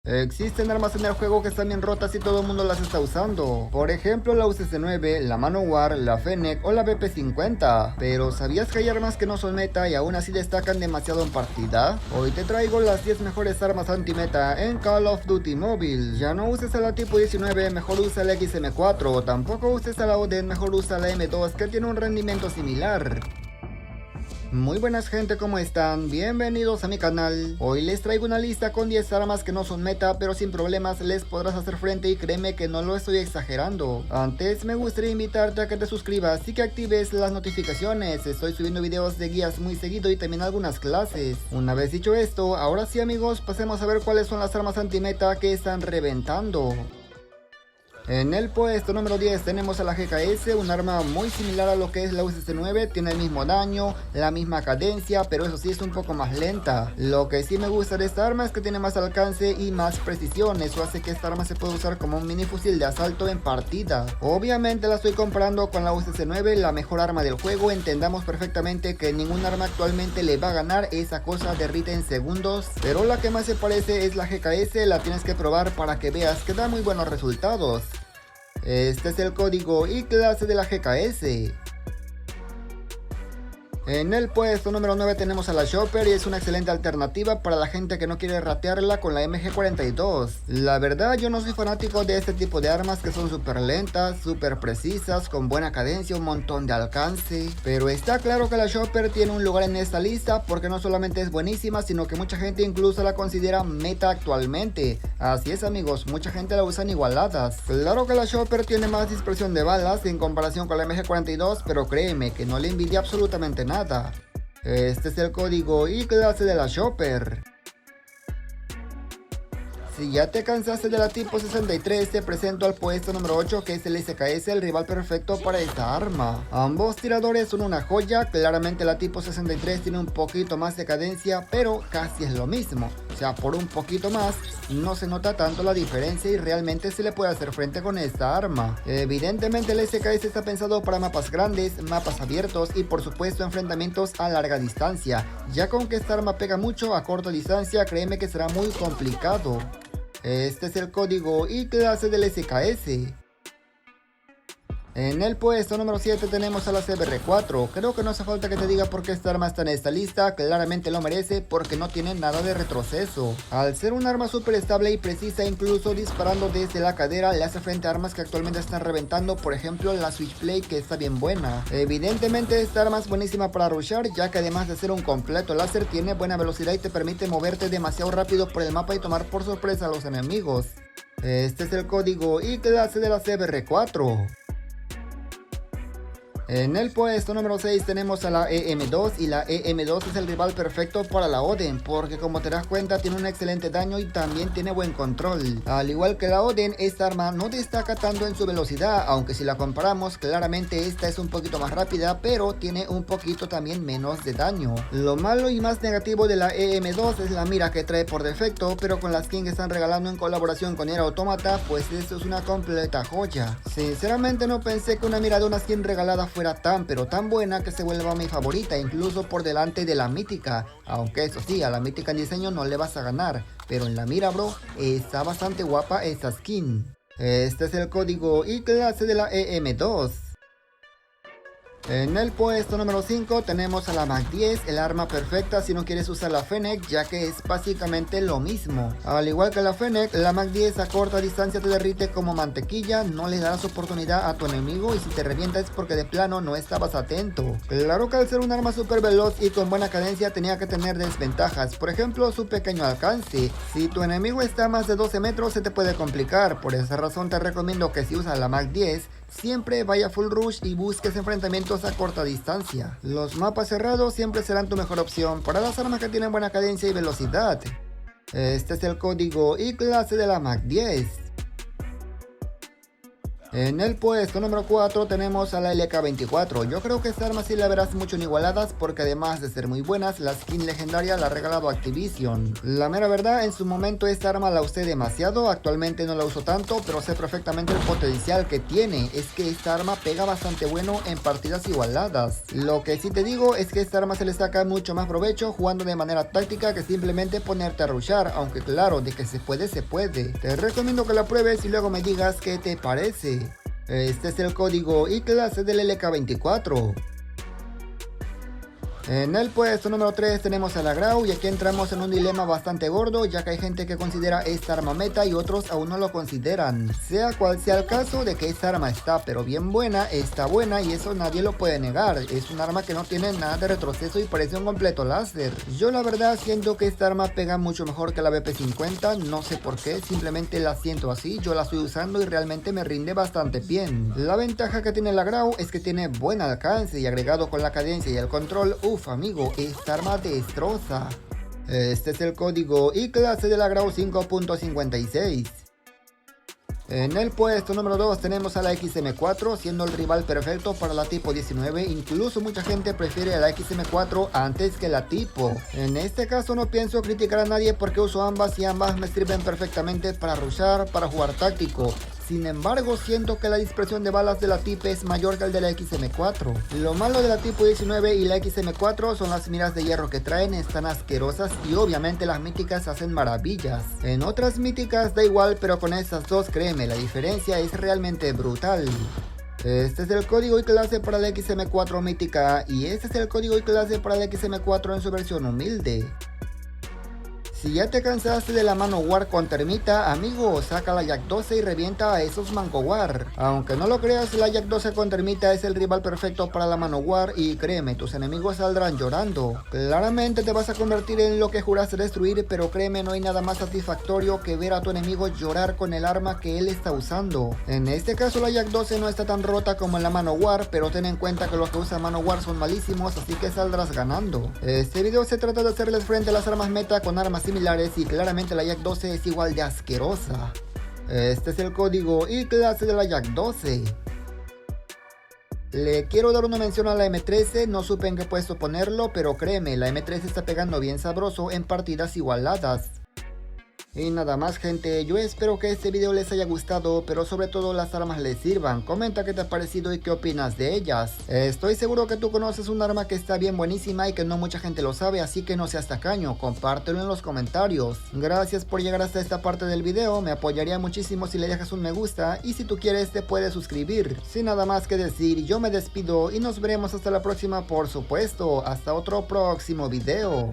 Existen armas en el juego que están bien rotas y todo el mundo las está usando. Por ejemplo, la UCC9, la Manowar, la Fennec o la BP50. Pero ¿sabías que hay armas que no son meta y aún así destacan demasiado en partida? Hoy te traigo las 10 mejores armas anti-meta en Call of Duty Mobile. Ya no uses a la Tipo 19, mejor usa la XM4. Tampoco uses a la Oden, mejor usa la M2 que tiene un rendimiento similar. Muy buenas gente, ¿cómo están? Bienvenidos a mi canal. Hoy les traigo una lista con 10 armas que no son meta, pero sin problemas les podrás hacer frente y créeme que no lo estoy exagerando. Antes me gustaría invitarte a que te suscribas y que actives las notificaciones. Estoy subiendo videos de guías muy seguido y también algunas clases. Una vez dicho esto, ahora sí amigos, pasemos a ver cuáles son las armas anti-meta que están reventando. En el puesto número 10 tenemos a la GKS, un arma muy similar a lo que es la UCC9, tiene el mismo daño, la misma cadencia, pero eso sí es un poco más lenta. Lo que sí me gusta de esta arma es que tiene más alcance y más precisión, eso hace que esta arma se pueda usar como un mini fusil de asalto en partida. Obviamente la estoy comparando con la UCC9, la mejor arma del juego, entendamos perfectamente que ningún arma actualmente le va a ganar, esa cosa derrite en segundos, pero la que más se parece es la GKS, la tienes que probar para que veas que da muy buenos resultados. Este es el código y clase de la GKS. En el puesto número 9 tenemos a la Chopper y es una excelente alternativa para la gente que no quiere ratearla con la MG42. La verdad yo no soy fanático de este tipo de armas que son súper lentas, súper precisas, con buena cadencia, un montón de alcance. Pero está claro que la Chopper tiene un lugar en esta lista porque no solamente es buenísima, sino que mucha gente incluso la considera meta actualmente. Así es amigos, mucha gente la usa en igualadas. Claro que la Chopper tiene más dispersión de balas en comparación con la MG42, pero créeme que no le envidia absolutamente nada. Este es el código y clase de la Chopper. Si ya te cansaste de la Tipo 63, te presento al puesto número 8 que es el SKS, el rival perfecto para esta arma. Ambos tiradores son una joya, claramente la Tipo 63 tiene un poquito más de cadencia, pero casi es lo mismo. O sea, por un poquito más, no se nota tanto la diferencia y realmente se le puede hacer frente con esta arma. Evidentemente el SKS está pensado para mapas grandes, mapas abiertos y por supuesto enfrentamientos a larga distancia. Ya con que esta arma pega mucho a corta distancia, créeme que será muy complicado. Este es el código y clase del SKS. En el puesto número 7 tenemos a la CBR4. Creo que no hace falta que te diga por qué esta arma está en esta lista, claramente lo merece porque no tiene nada de retroceso. Al ser un arma súper estable y precisa, incluso disparando desde la cadera, le hace frente a armas que actualmente están reventando, por ejemplo la Switchblade que está bien buena. Evidentemente esta arma es buenísima para rushar, ya que además de ser un completo láser tiene buena velocidad y te permite moverte demasiado rápido por el mapa y tomar por sorpresa a los enemigos. Este es el código y clase de la CBR4. En el puesto número 6 tenemos a la EM2 y la EM2 es el rival perfecto para la Oden porque como te das cuenta tiene un excelente daño y también tiene buen control. Al igual que la Oden, esta arma no destaca tanto en su velocidad, aunque si la comparamos claramente esta es un poquito más rápida, pero tiene un poquito también menos de daño. Lo malo y más negativo de la EM2 es la mira que trae por defecto, pero con la skin que están regalando en colaboración con Nier Automata, pues esto es una completa joya. Sinceramente no pensé que una mira de una skin regalada fuera tan pero tan buena que se vuelva mi favorita, incluso por delante de la mítica, aunque eso sí, a la mítica en diseño no le vas a ganar, pero en la mira bro, está bastante guapa esta skin. Este es el código y clase de la EM2. En el puesto número 5 tenemos a la Mag 10, el arma perfecta si no quieres usar la Fennec, ya que es básicamente lo mismo. Al igual que la Fennec, la Mag 10 a corta distancia te derrite como mantequilla, no le das oportunidad a tu enemigo y si te revienta es porque de plano no estabas atento. Claro que al ser un arma súper veloz y con buena cadencia tenía que tener desventajas, por ejemplo su pequeño alcance. Si tu enemigo está a más de 12 metros se te puede complicar, por esa razón te recomiendo que si usas la Mag 10, siempre vaya full rush y busques enfrentamientos a corta distancia. Los mapas cerrados siempre serán tu mejor opción para las armas que tienen buena cadencia y velocidad. Este es el código y clase de la Mag 10. En el puesto número 4 tenemos a la LK24. Yo creo que esta arma sí la verás mucho en igualadas porque además de ser muy buenas, la skin legendaria la ha regalado Activision. La mera verdad, en su momento esta arma la usé demasiado, actualmente no la uso tanto, pero sé perfectamente el potencial que tiene. Es que esta arma pega bastante bueno en partidas igualadas. Lo que sí te digo es que esta arma se le saca mucho más provecho jugando de manera táctica que simplemente ponerte a rushar, aunque claro, de que se puede, se puede. Te recomiendo que la pruebes y luego me digas qué te parece. Este es el código y clase del LK24. En el puesto número 3 tenemos a la Grau y aquí entramos en un dilema bastante gordo, ya que hay gente que considera esta arma meta y otros aún no lo consideran. Sea cual sea el caso de que esta arma está pero bien buena, está buena y eso nadie lo puede negar. Es un arma que no tiene nada de retroceso y parece un completo láser. Yo la verdad siento que esta arma pega mucho mejor que la BP50, no sé por qué, simplemente la siento así, yo la estoy usando y realmente me rinde bastante bien. La ventaja que tiene la Grau es que tiene buen alcance y agregado con la cadencia y el control, amigo, esta arma destroza. Este es el código y clase de la Grau 5.56. En el puesto número 2 tenemos a la XM4, siendo el rival perfecto para la Tipo 19, incluso mucha gente prefiere a la XM4 antes que la Tipo. En este caso no pienso criticar a nadie porque uso ambas y ambas me sirven perfectamente para rushar, para jugar táctico. Sin embargo, siento que la dispersión de balas de la Tipo es mayor que el de la XM4. Lo malo de la Tipo 19 y la XM4 son las miras de hierro que traen, están asquerosas y obviamente las míticas hacen maravillas. En otras míticas da igual, pero con estas dos créeme, la diferencia es realmente brutal. Este es el código y clase para la XM4 mítica y este es el código y clase para la XM4 en su versión humilde. Si ya te cansaste de la Manowar con termita, amigo, saca la Yak 12 y revienta a esos Manowar. Aunque no lo creas, la Yak 12 con termita es el rival perfecto para la Manowar y créeme, tus enemigos saldrán llorando. Claramente te vas a convertir en lo que juraste destruir, pero créeme, no hay nada más satisfactorio que ver a tu enemigo llorar con el arma que él está usando. En este caso la Yak 12 no está tan rota como en la Manowar, pero ten en cuenta que los que usan Manowar son malísimos, así que saldrás ganando. Este video se trata de hacerles frente a las armas meta con armas similares y claramente la Yak 12 es igual de asquerosa. Este es el código y clase de la Yak 12. Le quiero dar una mención a la M13, no supe en qué puesto ponerlo, pero créeme, la M13 está pegando bien sabroso en partidas igualadas. Y nada más gente, yo espero que este video les haya gustado, pero sobre todo las armas les sirvan. Comenta qué te ha parecido y qué opinas de ellas. Estoy seguro que tú conoces un arma que está bien buenísima y que no mucha gente lo sabe, así que no seas tacaño, compártelo en los comentarios. Gracias por llegar hasta esta parte del video, me apoyaría muchísimo si le dejas un me gusta y si tú quieres te puedes suscribir. Sin nada más que decir, yo me despido y nos veremos hasta la próxima, por supuesto, hasta otro próximo video.